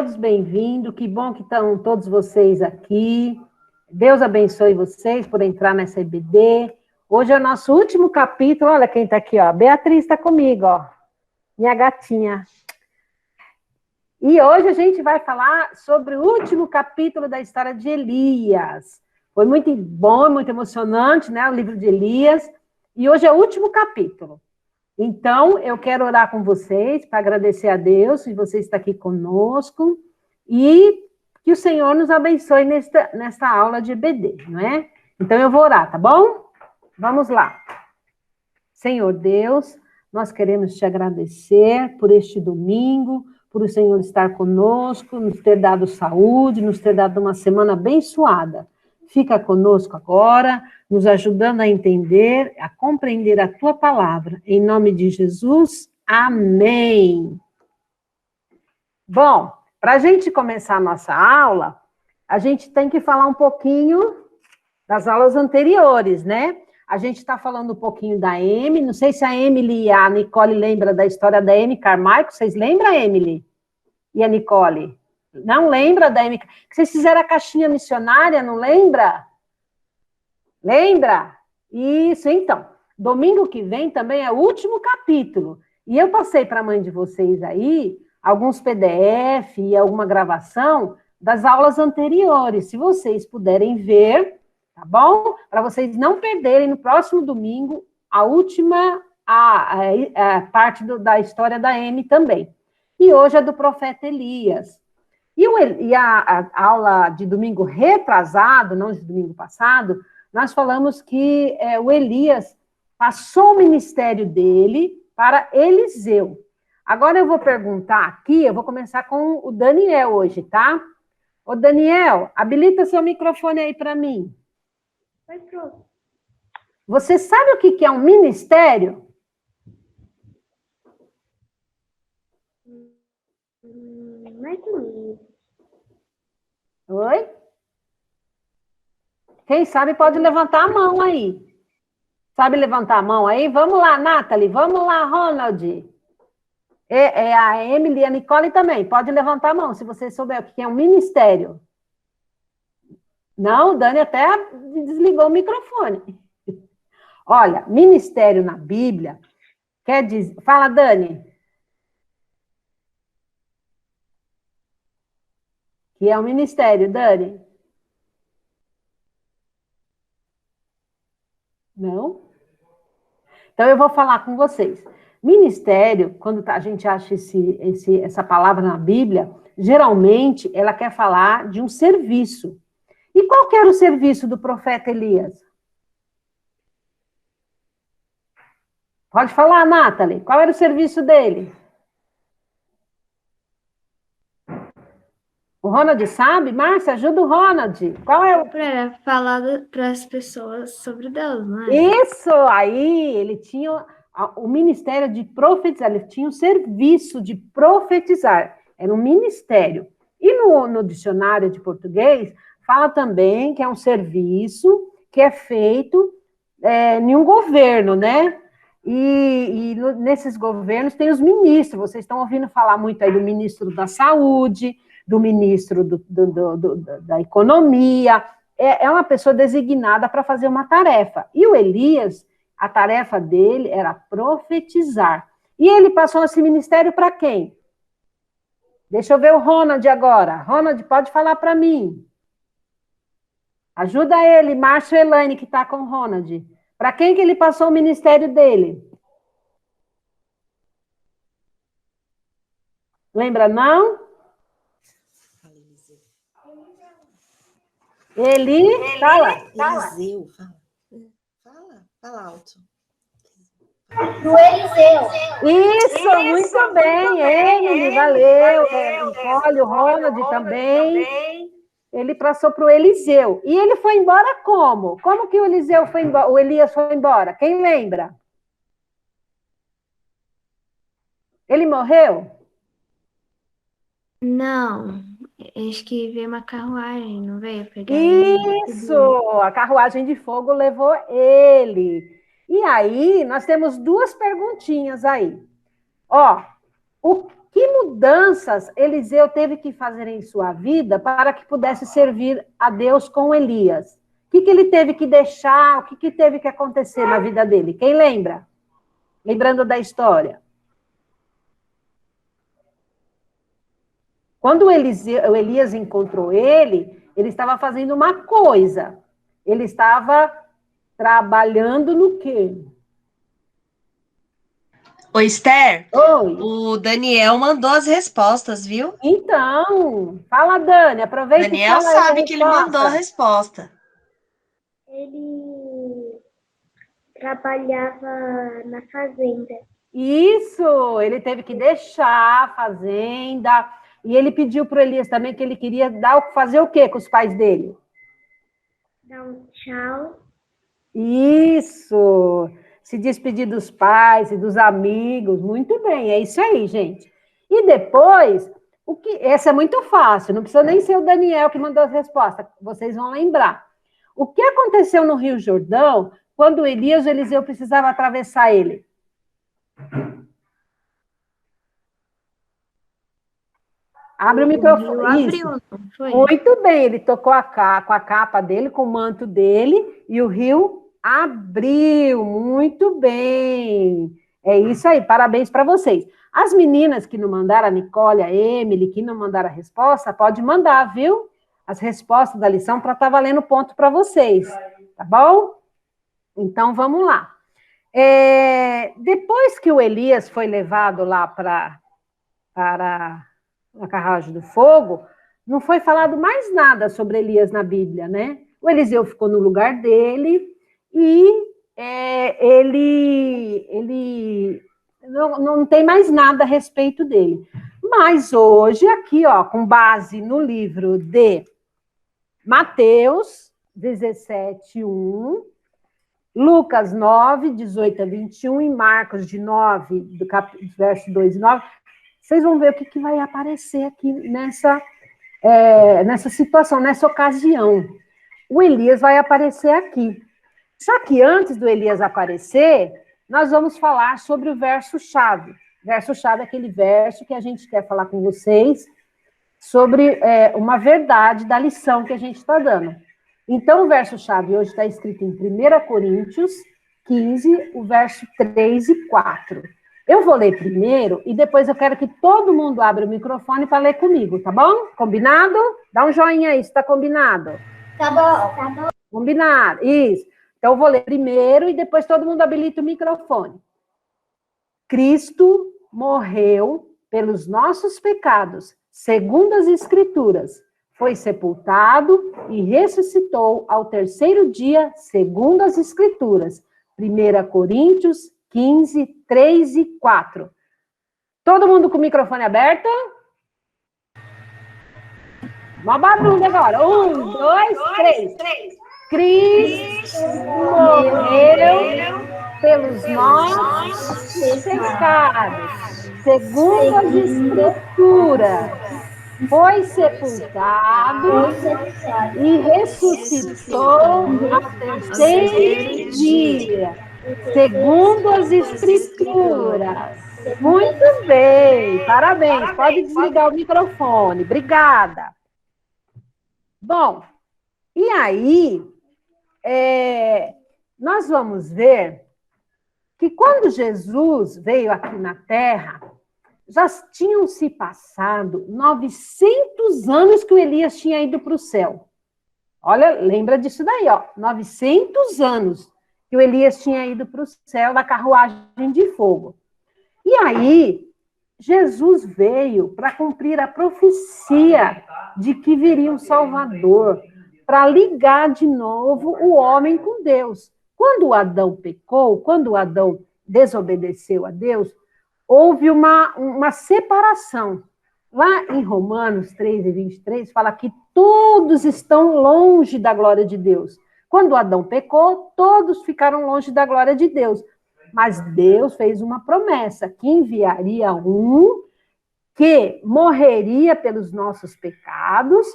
todos bem-vindos, que bom que estão todos vocês aqui. Deus abençoe vocês por entrar nessa EBD. Hoje é o nosso último capítulo, olha quem está aqui, ó. A Beatriz está comigo, ó. Minha gatinha. E hoje a gente vai falar sobre o último capítulo da história de Elias. Foi muito bom, muito emocionante, né? O livro de Elias. E hoje é o último capítulo. Então, eu quero orar com vocês para agradecer a Deus se você está aqui conosco e que o Senhor nos abençoe nesta aula de EBD, não é? Então, eu vou orar, tá bom? Vamos lá. Senhor Deus, nós queremos te agradecer por este domingo, por o Senhor estar conosco, nos ter dado saúde, nos ter dado uma semana abençoada. Fica conosco agora, nos ajudando a entender, a compreender a tua palavra. Em nome de Jesus, amém. Bom, para a gente começar a nossa aula, a gente tem que falar um pouquinho das aulas anteriores, né? A gente está falando um pouquinho da Amy, não sei se a Emily e a Nicole lembram da história da Amy Carmichael, vocês lembram, Emily? E a Nicole? Não lembra da Amy? Vocês fizeram a caixinha missionária, não lembra? Lembra? Isso, então. Domingo que vem também é o último capítulo. E eu passei para a mãe de vocês aí alguns PDF e alguma gravação das aulas anteriores. Se vocês puderem ver, tá bom? Para vocês não perderem no próximo domingo a última a parte da história da Amy também. E hoje é do profeta Elias. E a aula de domingo retrasado, não de domingo passado, nós falamos que o Elias passou o ministério dele para Eliseu. Agora eu vou perguntar aqui, eu vou começar com o Daniel hoje, tá? Ô Daniel, habilita seu microfone aí para mim. Vai pronto. Você sabe o que é um ministério? Mais ou menos. Oi? Quem sabe pode levantar a mão aí. Sabe levantar a mão aí? Vamos lá, Nathalie. Vamos lá, Ronald. A Emily e a Nicole também. Pode levantar a mão, se você souber o que é um ministério. Não, o Dani até desligou o microfone. Olha, ministério na Bíblia quer dizer... Fala, Dani. Que é um ministério, Dani? Não? Então, eu vou falar com vocês. Ministério, quando a gente acha essa palavra na Bíblia, geralmente ela quer falar de um serviço. E qual que era o serviço do profeta Elias? Pode falar, Nathalie. Qual era o serviço dele? O Ronald sabe? Márcia, ajuda o Ronald. Qual é o... Para falar para as pessoas sobre Deus, não é? Isso! Aí, ele tinha o ministério de profetizar, ele tinha o serviço de profetizar. Era um ministério. E no dicionário de português, fala também que é um serviço que é feito em um governo, né? E nesses governos tem os ministros. Vocês estão ouvindo falar muito aí do ministro da Saúde, do ministro da Economia. É uma pessoa designada para fazer uma tarefa. E o Elias, a tarefa dele era profetizar. E ele passou esse ministério para quem? Deixa eu ver o Ronald agora. Ronald, pode falar para mim. Ajuda ele, Márcio Elaine, que está com o Ronald. Para quem que ele passou o ministério dele? Lembra, não? Fala. Eliseu, fala alto. Do Eliseu. Isso, muito bem, Emily, valeu. Nicole, o Ronald também. Ele passou para o Eliseu. E ele foi embora como? Como que o Eliseu foi embora? O Elias foi embora? Quem lembra? Ele morreu? Não, acho que veio uma carruagem, não veio pegar ele? Isso! A carruagem de fogo levou ele. E aí, nós temos duas perguntinhas aí. Ó, Que mudanças Eliseu teve que fazer em sua vida para que pudesse servir a Deus com Elias? O que ele teve que deixar? O que teve que acontecer na vida dele? Quem lembra? Lembrando da história. Quando o Elias encontrou ele estava fazendo uma coisa. Ele estava trabalhando no quê? Ô, Esther, Oi. o Daniel mandou as respostas, viu? Então, fala, Dani, aproveita e Daniel fala aí a sabe que ele mandou a resposta. resposta. Ele trabalhava na fazenda. Isso, ele teve que deixar a fazenda, e ele pediu para o Elias também que ele queria fazer o quê com os pais dele? Dar um tchau. Isso, se despedir dos pais e dos amigos, muito bem, é isso aí, gente. E depois, essa é muito fácil, não precisa nem ser o Daniel que mandou as respostas, vocês vão lembrar. O que aconteceu no Rio Jordão, quando o Eliseu precisava atravessar ele? Abre o microfone. Isso. Abriu, não foi? Muito bem, ele tocou com a capa dele, com o manto dele, e o rio abriu. Muito bem. É isso aí, parabéns para vocês. As meninas que não mandaram, a Nicole, a Emily, que não mandaram a resposta, pode mandar, viu? As respostas da lição para estar valendo ponto para vocês, tá bom? Então, vamos lá. Depois que o Elias foi levado lá para a carruagem do fogo, não foi falado mais nada sobre Elias na Bíblia, né? O Eliseu ficou no lugar dele e ele não tem mais nada a respeito dele. Mas hoje, aqui, ó, com base no livro de Mateus 17:1, Lucas 9, 18 a 21 e Marcos de 9, verso 2 e 9, vocês vão ver o que vai aparecer aqui nessa situação, nessa ocasião. O Elias vai aparecer aqui. Só que antes do Elias aparecer, nós vamos falar sobre o verso-chave. Verso-chave é aquele verso que a gente quer falar com vocês sobre uma verdade da lição que a gente está dando. Então, o verso-chave hoje está escrito em 1 Coríntios 15, o verso 3 e 4. Eu vou ler primeiro e depois eu quero que todo mundo abra o microfone para ler comigo, tá bom? Combinado? Dá um joinha aí, se está combinado. Tá bom, tá bom. Combinado, isso. Então, eu vou ler primeiro e depois todo mundo habilita o microfone. Cristo morreu pelos nossos pecados, segundo as Escrituras. Foi sepultado e ressuscitou ao terceiro dia, segundo as Escrituras. 1 Coríntios 15, 3 e 4. Todo mundo com o microfone aberto? Uma barulho agora. 1, 2, 3. Cristo morreu pelos nossos pecados, segundo as Escrituras. Foi sepultado e ressuscitou ao terceiro dia, segundo as Escrituras. Muito bem, parabéns. Pode desligar o microfone. Obrigada. Bom, e aí, nós vamos ver que quando Jesus veio aqui na Terra, já tinham se passado 900 anos que o Elias tinha ido para o céu. Olha, lembra disso daí, ó. 900 anos que o Elias tinha ido para o céu da carruagem de fogo. E aí, Jesus veio para cumprir a profecia de que viria um Salvador, para ligar de novo o homem com Deus. Quando Adão pecou, quando Adão desobedeceu a Deus, houve uma separação. Lá em Romanos 3 e 23, fala que todos estão longe da glória de Deus. Quando Adão pecou, todos ficaram longe da glória de Deus. Mas Deus fez uma promessa, que enviaria um que morreria pelos nossos pecados,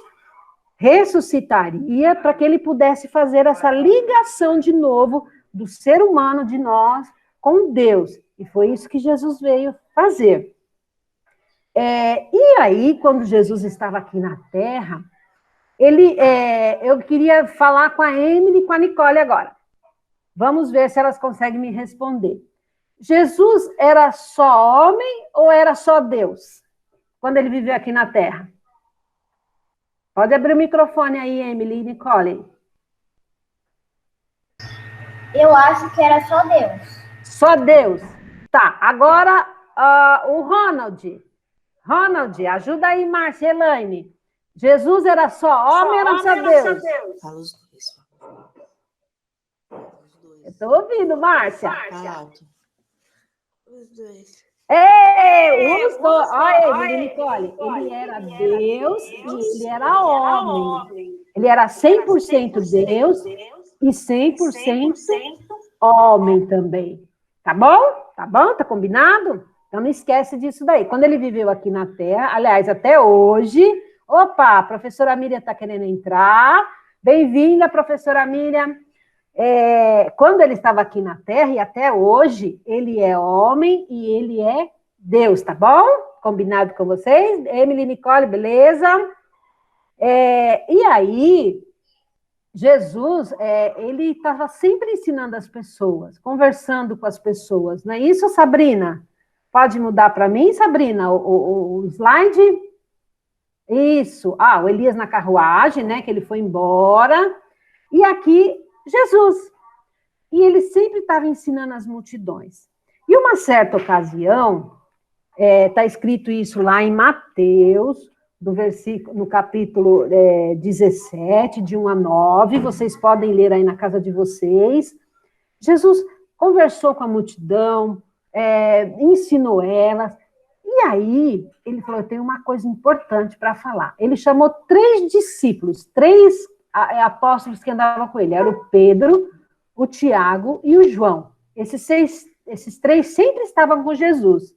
ressuscitaria para que ele pudesse fazer essa ligação de novo do ser humano, de nós, com Deus. E foi isso que Jesus veio fazer. E aí, quando Jesus estava aqui na Terra, eu queria falar com a Emily e com a Nicole agora. Vamos ver se elas conseguem me responder. Jesus era só homem ou era só Deus? Quando ele viveu aqui na Terra? Pode abrir o microfone aí, Emily e Nicole. Eu acho que era só Deus. Só Deus. Tá, agora o Ronald. Ronald, ajuda aí, Márcia, Elaine. Jesus era só homem ou era só Deus? Fala os dois. Eu tô ouvindo, Márcia. Fala alto. Os dois. Os dois. Olha ele, Nicole. Ele era Deus e ele era homem. Ele era 100% Deus e 100% homem também. Tá bom? Tá bom? Tá combinado? Então não esquece disso daí. Quando ele viveu aqui na Terra, aliás, até hoje... Opa, a professora Miriam está querendo entrar. Bem-vinda, professora Miriam. Quando ele estava aqui na Terra, e até hoje, ele é homem e ele é Deus, tá bom? Combinado com vocês? Emily, Nicole, beleza? E aí, Jesus, ele estava sempre ensinando as pessoas, conversando com as pessoas, não é isso, Sabrina? Pode mudar para mim, Sabrina, o slide? Isso. O Elias na carruagem, né, que ele foi embora. E aqui, Jesus. E ele sempre estava ensinando as multidões. E uma certa ocasião, está escrito isso lá em Mateus, no capítulo 17, de 1 a 9, vocês podem ler aí na casa de vocês. Jesus conversou com a multidão, ensinou elas, e aí ele falou, eu tenho uma coisa importante para falar. Ele chamou 3 discípulos, 3 apóstolos que andavam com ele, era o Pedro, o Tiago e o João. Esses 3 sempre estavam com Jesus.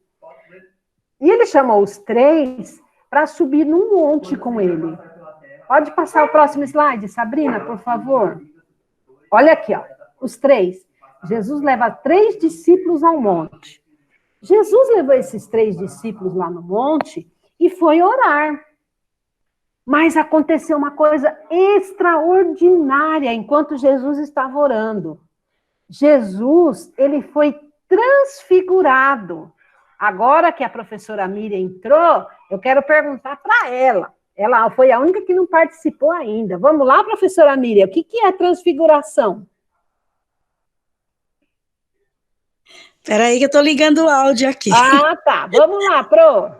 E ele chamou os 3 para subir num monte com ele. Pode passar o próximo slide, Sabrina, por favor. Olha aqui, ó, os 3. Jesus leva 3 discípulos ao monte. Jesus levou esses 3 discípulos lá no monte e foi orar. Mas aconteceu uma coisa extraordinária enquanto Jesus estava orando. Jesus, ele foi transfigurado. Agora que a professora Miriam entrou, eu quero perguntar para ela. Ela foi a única que não participou ainda. Vamos lá, professora Miriam, o que é transfiguração? Espera aí que eu tô ligando o áudio aqui. Tá. Vamos lá, Pro.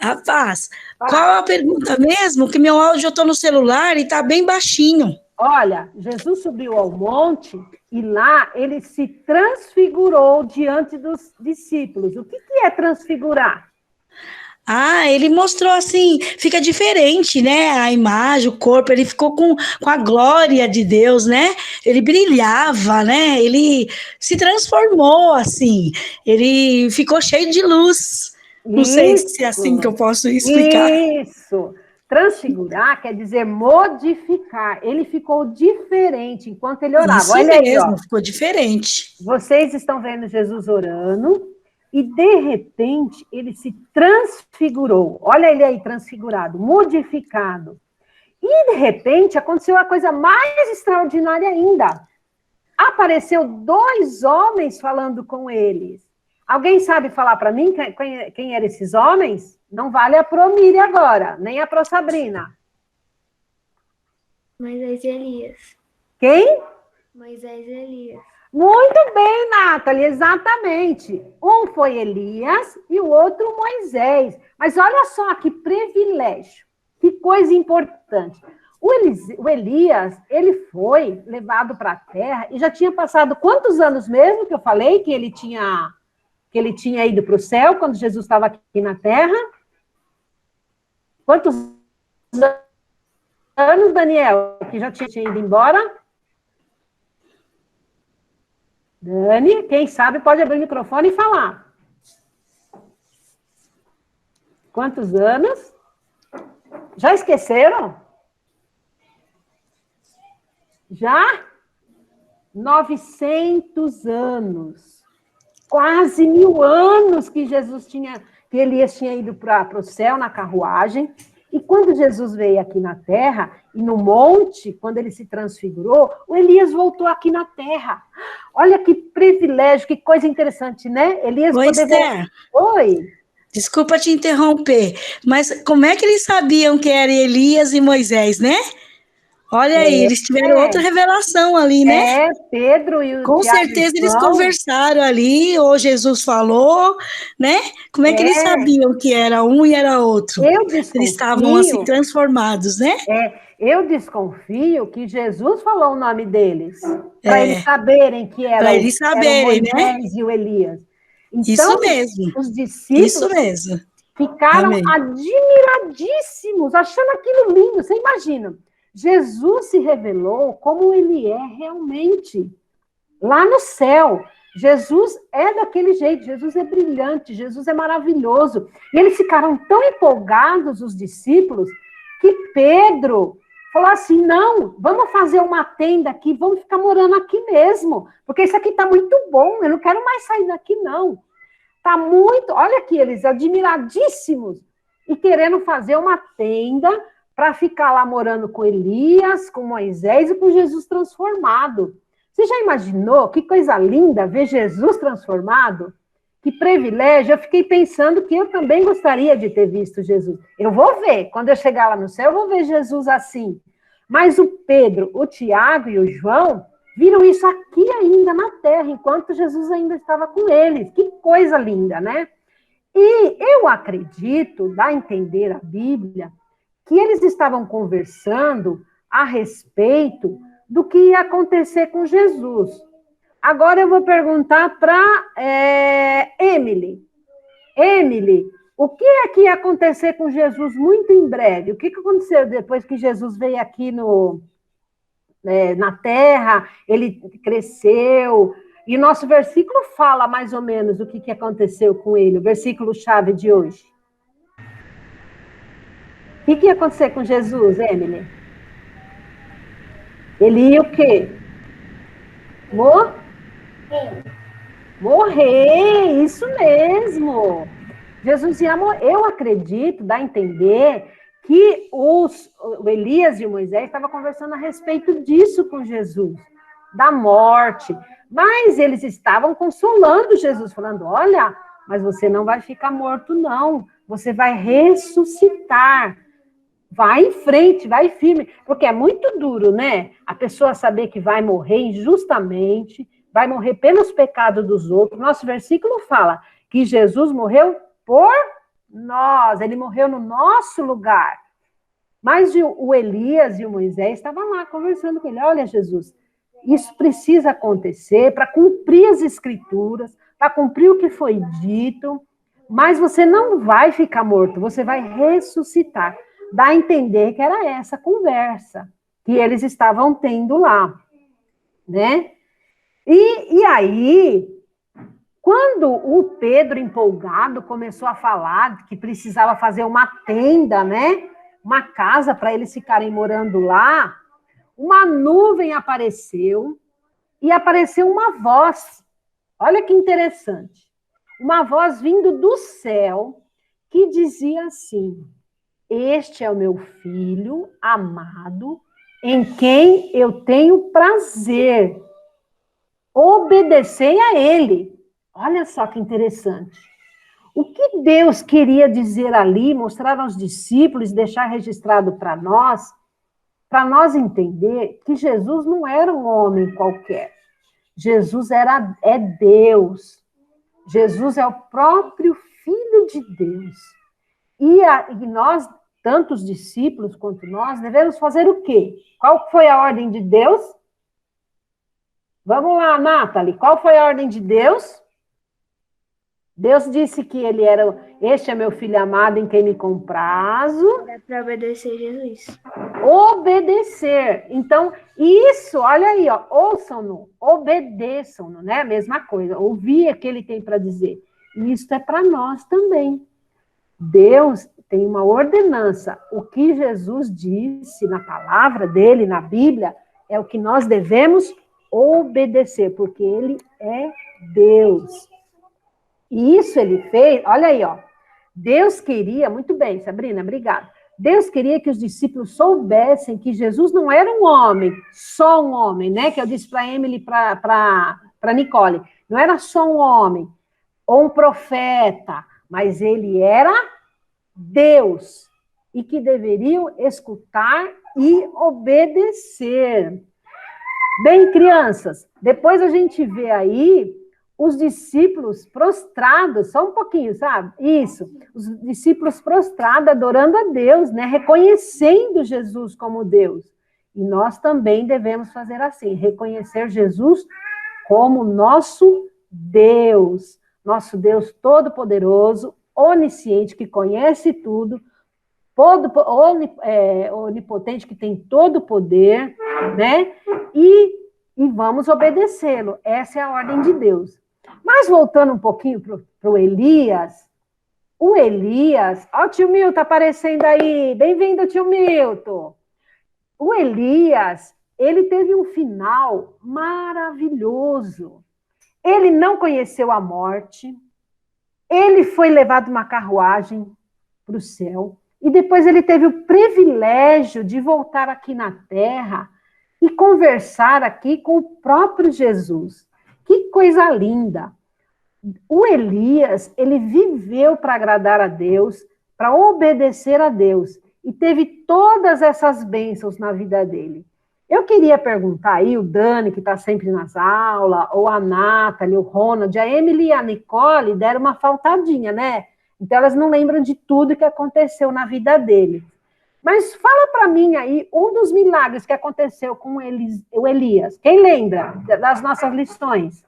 Rapaz, qual a pergunta mesmo? Que meu áudio eu tô no celular e tá bem baixinho. Olha, Jesus subiu ao monte e lá ele se transfigurou diante dos discípulos. O que é transfigurar? Ele mostrou assim, fica diferente, né? A imagem, o corpo, ele ficou com a glória de Deus, né? Ele brilhava, né? Ele se transformou, assim. Ele ficou cheio de luz. Não sei se é assim que eu posso explicar. Isso. Transfigurar quer dizer modificar. Ele ficou diferente enquanto ele orava. Isso Olha mesmo, aí, ó. ficou diferente. Vocês estão vendo Jesus orando e, de repente, ele se transfigurou. Olha ele aí, transfigurado, modificado. E, de repente, aconteceu a coisa mais extraordinária ainda. Apareceu 2 homens falando com eles. Alguém sabe falar para mim quem eram esses homens? Não vale a Pro Miriam agora, nem a Pro Sabrina. Moisés e Elias. Quem? Moisés e Elias. Muito bem, Nathalie, exatamente. Um foi Elias e o outro Moisés. Mas olha só que privilégio, que coisa importante. O Elias, ele foi levado para a terra e já tinha passado quantos anos mesmo que eu falei que ele tinha ido para o céu quando Jesus estava aqui na terra? Quantos anos, Daniel, que já tinha ido embora? Dani, quem sabe pode abrir o microfone e falar. Quantos anos? Já esqueceram? Já? 900 anos. Quase 1000 anos que Jesus tinha... que Elias tinha ido para o céu na carruagem, e quando Jesus veio aqui na terra, e no monte, quando ele se transfigurou, o Elias voltou aqui na terra. Olha que privilégio, que coisa interessante, né? Elias Oi, Esther. Oi. Desculpa te interromper, mas como é que eles sabiam que era Elias e Moisés, né? Olha aí, eles tiveram outra revelação ali, né? Pedro e o Com Tiago certeza e eles João. conversaram ali, ou Jesus falou, né? Como é que eles sabiam que era um e era outro? Eles estavam assim transformados, né? Eu desconfio que Jesus falou o nome deles, para eles saberem que era o Moisés, né? E o Elias. Então, isso mesmo. Os discípulos ficaram admiradíssimos, achando aquilo lindo. Você imagina, Jesus se revelou como ele é realmente. Lá no céu, Jesus é daquele jeito, Jesus é brilhante, Jesus é maravilhoso. E eles ficaram tão empolgados, os discípulos, que Pedro falou assim, não, vamos fazer uma tenda aqui, vamos ficar morando aqui mesmo, porque isso aqui está muito bom, eu não quero mais sair daqui, não. Está muito, olha aqui, eles admiradíssimos, e querendo fazer uma tenda para ficar lá morando com Elias, com Moisés e com Jesus transformado. Você já imaginou? Que coisa linda ver Jesus transformado? Que privilégio. Eu fiquei pensando que eu também gostaria de ter visto Jesus. Eu vou ver. Quando eu chegar lá no céu, eu vou ver Jesus assim. Mas o Pedro, o Tiago e o João viram isso aqui ainda na terra, enquanto Jesus ainda estava com eles. Que coisa linda, né? E eu acredito, dá a entender a Bíblia, que eles estavam conversando a respeito do que ia acontecer com Jesus. Agora eu vou perguntar para Emily. Emily, o que é que ia acontecer com Jesus muito em breve? O que aconteceu depois que Jesus veio aqui na Terra, ele cresceu, e o nosso versículo fala mais ou menos o que aconteceu com ele, o versículo-chave de hoje. O que ia acontecer com Jesus, Emily? Ele ia o quê? Morrer, isso mesmo. Jesus ia morrer. Eu acredito, dá a entender, que o Elias e o Moisés estavam conversando a respeito disso com Jesus, da morte. Mas eles estavam consolando Jesus, falando, olha, mas você não vai ficar morto, não. Você vai ressuscitar. Vai em frente, vai firme, porque é muito duro, né? A pessoa saber que vai morrer injustamente, vai morrer pelos pecados dos outros. Nosso versículo fala que Jesus morreu por nós, ele morreu no nosso lugar. Mas o Elias e o Moisés estavam lá conversando com ele. Olha, Jesus, isso precisa acontecer para cumprir as escrituras, para cumprir o que foi dito, mas você não vai ficar morto, você vai ressuscitar. Dá a entender que era essa conversa que eles estavam tendo lá, né? E aí, quando o Pedro, empolgado, começou a falar que precisava fazer uma tenda, né? Uma casa para eles ficarem morando lá, uma nuvem apareceu e apareceu uma voz. Olha que interessante. Uma voz vindo do céu que dizia assim: este é o meu filho amado, em quem eu tenho prazer. Obedecei a ele. Olha só que interessante. O que Deus queria dizer ali, mostrar aos discípulos, deixar registrado para nós entender que Jesus não era um homem qualquer. Jesus é Deus. Jesus é o próprio Filho de Deus. E nós, tanto os discípulos quanto nós, devemos fazer o quê? Qual foi a ordem de Deus? Vamos lá, Nathalie, qual foi a ordem de Deus? Deus disse que ele era, este é meu filho amado em quem me comprazo. É para obedecer Jesus. Obedecer. Então, isso, olha aí, ó, ouçam-no, obedeçam-no, né? A mesma coisa, ouvir o que ele tem para dizer. E isso é para nós também. Deus tem uma ordenança. O que Jesus disse na palavra dele, na Bíblia, é o que nós devemos obedecer, porque ele é Deus. E isso ele fez, olha aí, ó. Deus queria, muito bem, Sabrina, obrigada. Deus queria que os discípulos soubessem que Jesus não era um homem, só um homem, né? Que eu disse para Emily, para Nicole. Não era só um homem, ou um profeta, mas ele era Deus. E que deveriam escutar e obedecer. Bem, crianças, depois a gente vê aí os discípulos prostrados, só um pouquinho, sabe? Isso, os discípulos prostrados, adorando a Deus, né? Reconhecendo Jesus como Deus. E nós também devemos fazer assim, reconhecer Jesus como nosso Deus Todo-Poderoso, onisciente, que conhece tudo, onipotente, que tem todo o poder, né? E vamos obedecê-lo. Essa é a ordem de Deus. Mas voltando um pouquinho para o Elias, ó, o tio Milton aparecendo aí. Bem-vindo, tio Milton. O Elias, ele teve um final maravilhoso. Ele não conheceu a morte, ele foi levado numa carruagem para o céu, e depois ele teve o privilégio de voltar aqui na terra e conversar aqui com o próprio Jesus. Que coisa linda! O Elias, ele viveu para agradar a Deus, para obedecer a Deus, e teve todas essas bênçãos na vida dele. Eu queria perguntar aí, o Dani, que está sempre nas aulas, ou a Nathalie, o Ronald, a Emily e a Nicole deram uma faltadinha, né? Então, elas não lembram de tudo que aconteceu na vida dele. Mas fala para mim aí, um dos milagres que aconteceu com o Elias. Quem lembra das nossas lições?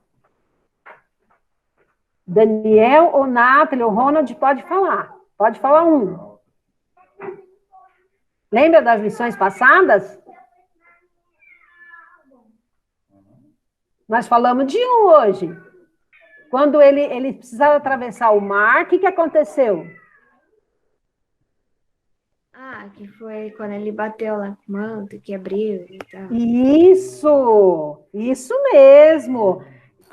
Daniel, ou Nathalie, ou Ronald, pode falar. Pode falar um. Lembra das lições passadas? Nós falamos de um hoje. Quando ele precisava atravessar o mar, o que aconteceu? Ah, que foi quando ele bateu lá com o manto, que abriu e tal. Isso mesmo.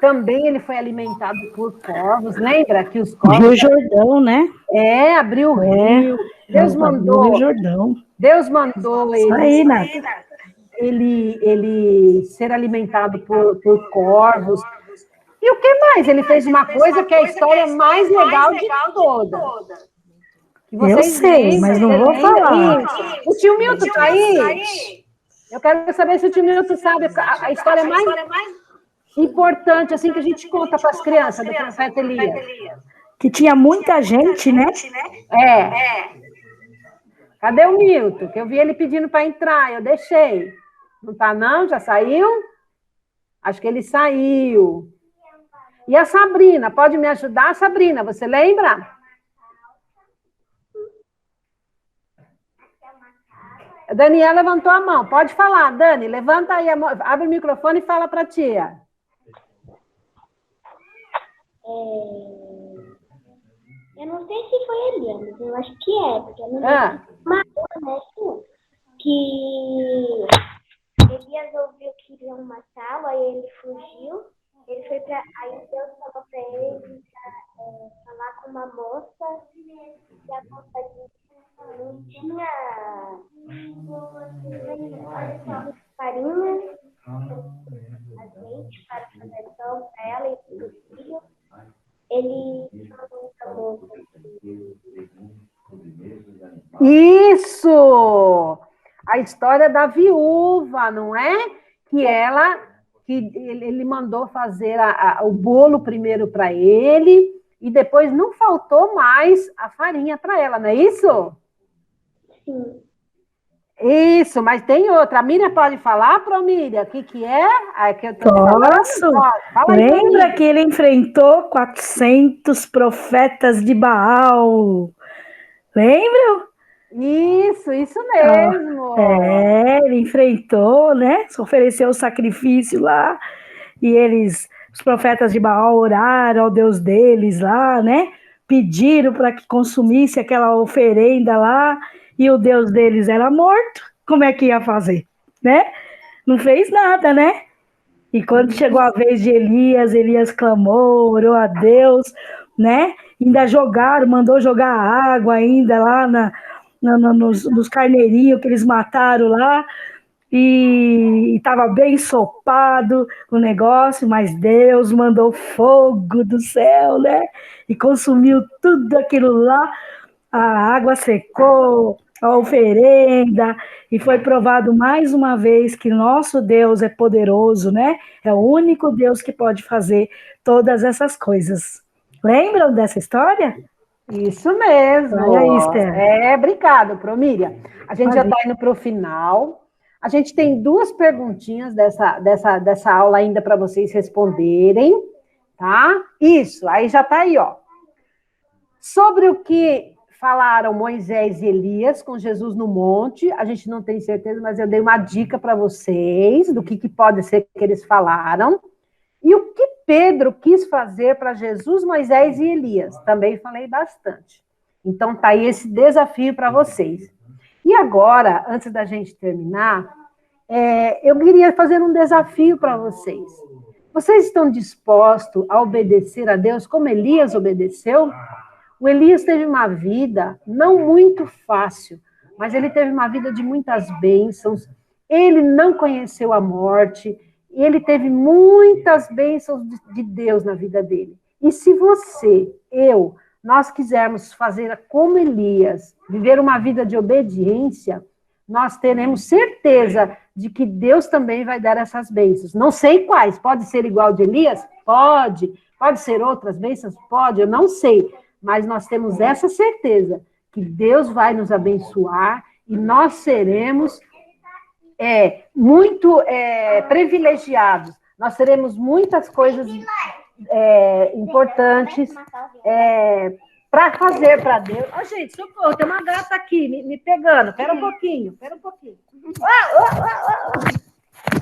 Também ele foi alimentado por corvos. Lembra que os corvos... Rio Jordão, né? Abriu o rio. Deus mandou... Rio Jordão. Deus mandou Isso aí, Nath. ele ser alimentado por corvos. E o que mais? Ele fez uma coisa que é a história mais legal de todas. Eu sei, mas não vou falar. O tio Milton está aí? Eu quero saber se o tio Milton sabe a história mais importante assim que a gente conta para as crianças do profeta Elias. Que tinha muita gente, né? Cadê o Milton? Que eu vi ele pedindo para entrar, eu deixei. Não tá não? Já saiu? Acho que ele saiu. E a Sabrina, pode me ajudar, Sabrina? Você lembra? A Daniela levantou a mão. Pode falar, Dani. Levanta aí a mão. Abre o microfone e fala para a tia. Eu não sei se foi Elias, mas eu acho que porque eu não lembro. Mas que Elias ouviu que iriam matá-lo, aí ele fugiu. Ele foi pra. Aí Deus falou para ele falar com uma moça, e a moça não tinha farinha, azeite para fazer pão para ela e para o filho. Ele falou para a moça. Isso! A história da viúva, não é? Que ele mandou fazer o bolo primeiro para ele e depois não faltou mais a farinha para ela, não é isso? Sim. Isso, mas tem outra. A Miriam pode falar, Promília? O que é? Que eu tô Posso? Fala aí, lembra que ele enfrentou 400 profetas de Baal? Lembram? Isso mesmo. Ele enfrentou, né? Ofereceu o sacrifício lá. E os profetas de Baal oraram ao Deus deles lá, né? Pediram para que consumisse aquela oferenda lá. E o Deus deles era morto. Como é que ia fazer, né? Não fez nada, né? E quando chegou a vez de Elias clamou, orou a Deus, né? Ainda mandou jogar água ainda lá nos carneirinhos que eles mataram lá, e estava bem ensopado o negócio, mas Deus mandou fogo do céu, né? E consumiu tudo aquilo lá, a água secou, a oferenda, e foi provado mais uma vez que nosso Deus é poderoso, né? É o único Deus que pode fazer todas essas coisas. Lembram dessa história? Isso mesmo. Olha aí, Esther. Obrigado, Promíria. A gente já está indo para o final. A gente tem 2 perguntinhas dessa aula ainda para vocês responderem, tá? Isso, aí já está aí, ó. Sobre o que falaram Moisés e Elias com Jesus no monte, a gente não tem certeza, mas eu dei uma dica para vocês do que pode ser que eles falaram. E o que Pedro quis fazer para Jesus, Moisés e Elias, também falei bastante. Então tá aí esse desafio para vocês. E agora, antes da gente terminar, eu queria fazer um desafio para vocês. Vocês estão dispostos a obedecer a Deus como Elias obedeceu? O Elias teve uma vida não muito fácil, mas ele teve uma vida de muitas bênçãos. Ele não conheceu a morte, ele teve muitas bênçãos de Deus na vida dele. E se você, nós quisermos fazer como Elias, viver uma vida de obediência, nós teremos certeza de que Deus também vai dar essas bênçãos. Não sei quais, pode ser igual de Elias? Pode. Pode ser outras bênçãos? Pode, eu não sei. Mas nós temos essa certeza, que Deus vai nos abençoar e nós seremos muito privilegiados. Nós teremos muitas coisas importantes para fazer para Deus. Ó, gente, socorro, tem uma gata aqui me pegando. Espera um pouquinho.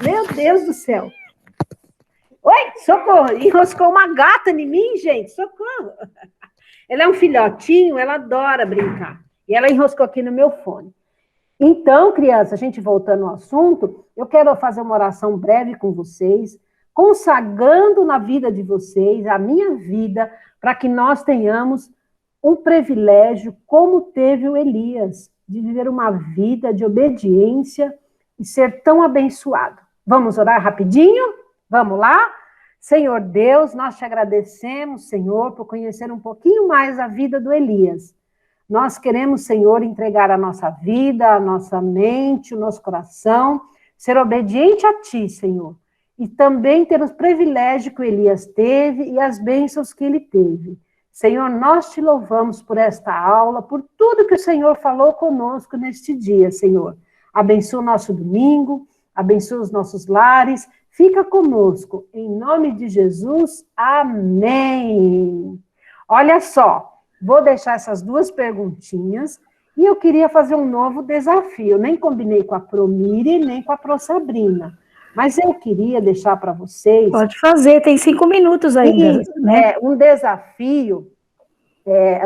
Meu Deus do céu. Oi, socorro. Enroscou uma gata em mim, gente. Socorro. Ela é um filhotinho, ela adora brincar. E ela enroscou aqui no meu fone. Então, criança, a gente voltando ao assunto, eu quero fazer uma oração breve com vocês, consagrando na vida de vocês, a minha vida, para que nós tenhamos um privilégio, como teve o Elias, de viver uma vida de obediência e ser tão abençoado. Vamos orar rapidinho? Vamos lá? Senhor Deus, nós te agradecemos, Senhor, por conhecer um pouquinho mais a vida do Elias. Nós queremos, Senhor, entregar a nossa vida, a nossa mente, o nosso coração, ser obediente a Ti, Senhor. E também ter os privilégios que o Elias teve e as bênçãos que ele teve. Senhor, nós te louvamos por esta aula, por tudo que o Senhor falou conosco neste dia, Senhor. Abençoa o nosso domingo, abençoa os nossos lares, fica conosco, em nome de Jesus, amém. Olha só, vou deixar essas 2 perguntinhas e eu queria fazer um novo desafio. Eu nem combinei com a Promíria nem com a Sabrina, mas eu queria deixar para vocês... Pode fazer, tem 5 minutos ainda. Né? Um desafio,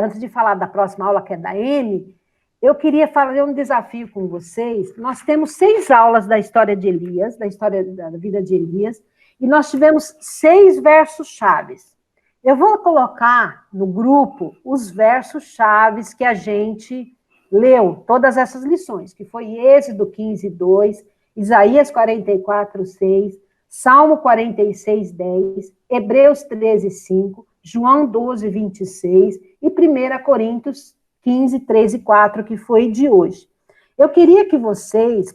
antes de falar da próxima aula, que é da Anne, eu queria fazer um desafio com vocês. Nós temos 6 aulas da história de Elias, da história da vida de Elias, e nós tivemos 6 versos chaves. Eu vou colocar no grupo os versos chaves que a gente leu, todas essas lições, que foi Êxodo 15:2, Isaías 44:6, Salmo 46:10, Hebreus 13:5, João 12:26 e 1 Coríntios 15:3 e 4, que foi de hoje. Eu queria que vocês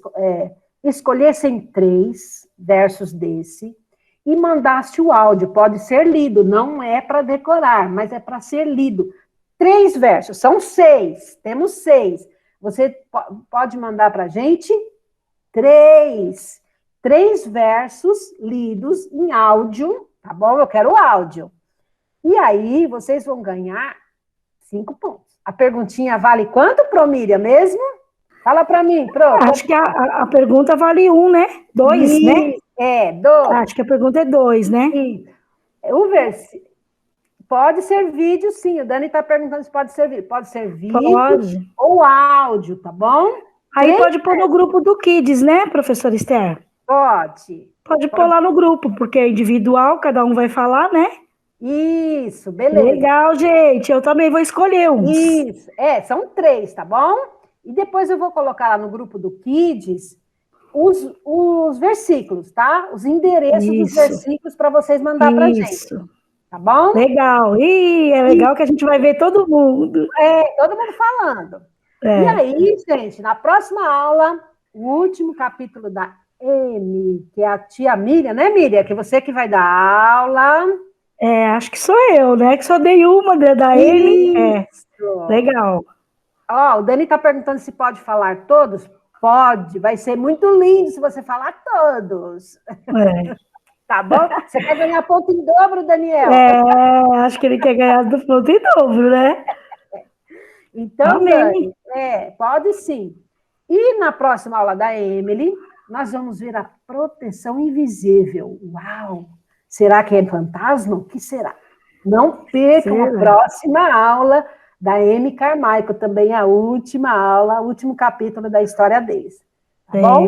escolhessem 3 versos desse e mandasse o áudio. Pode ser lido, não é para decorar, mas é para ser lido. 3 versos, são 6, temos 6. Você pode mandar para a gente 3 versos lidos em áudio, tá bom? Eu quero áudio. E aí, vocês vão ganhar 5 pontos. A perguntinha vale quanto, Promíria, mesmo? Fala para mim, Pro. Acho que a pergunta vale 1, né? 2, né? 2. Acho que a pergunta é 2, né? O versículo. Pode ser vídeo, sim. O Dani está perguntando se pode ser vídeo. Pode ser vídeo ou áudio, tá bom? Aí pode pôr no grupo do Kids, né, professora Esther? Pode. Pode pôr lá no grupo, porque é individual, cada um vai falar, né? Isso, beleza. Legal, gente. Eu também vou escolher uns. Isso, são 3, tá bom? E depois eu vou colocar lá no grupo do Kids os versículos, tá? Os endereços dos versículos para vocês mandar pra gente, tá bom? Legal. E é legal que a gente vai ver todo mundo. Todo mundo falando. E aí, gente, na próxima aula, o último capítulo da M, que é a tia Miriam, né, Miriam? Que você que vai dar aula. Acho que sou eu, né? Que só dei uma da M. Legal. Ó, o Dani tá perguntando se pode falar todos. Pode, vai ser muito lindo se você falar todos. Tá bom? Você quer ganhar ponto em dobro, Daniel? Acho que ele quer ganhar do ponto em dobro, né? Então, Dani, pode sim. E na próxima aula da Emily, nós vamos ver a proteção invisível. Uau! Será que é fantasma? O que será? Não percam a próxima aula da Amy Carmichael, também a última aula, o último capítulo da história deles. Tá bom?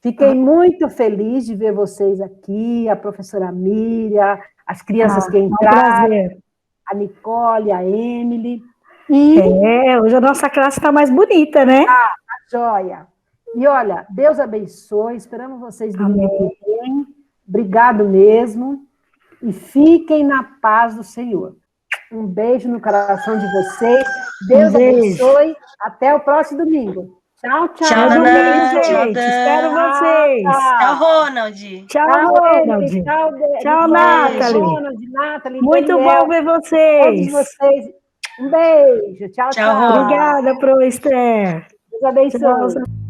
Fiquei muito feliz de ver vocês aqui, a professora Miriam, as crianças que entraram, a Nicole, a Emily. Hoje a nossa classe está mais bonita, né? Joia. E olha, Deus abençoe, esperamos vocês domingo que vem. Obrigado mesmo. E fiquem na paz do Senhor. Um beijo no coração de vocês. Deus abençoe. Até o próximo domingo. Tchau, tchau. Tchau, Nanã. Gente. Espero vocês. Tchau, Ronald. Tchau, Ronald. Tchau, Nathalie. Muito bom ver vocês. Todos vocês. Um beijo. Tchau, tchau. Obrigada, Pro Esther. Deus abençoe.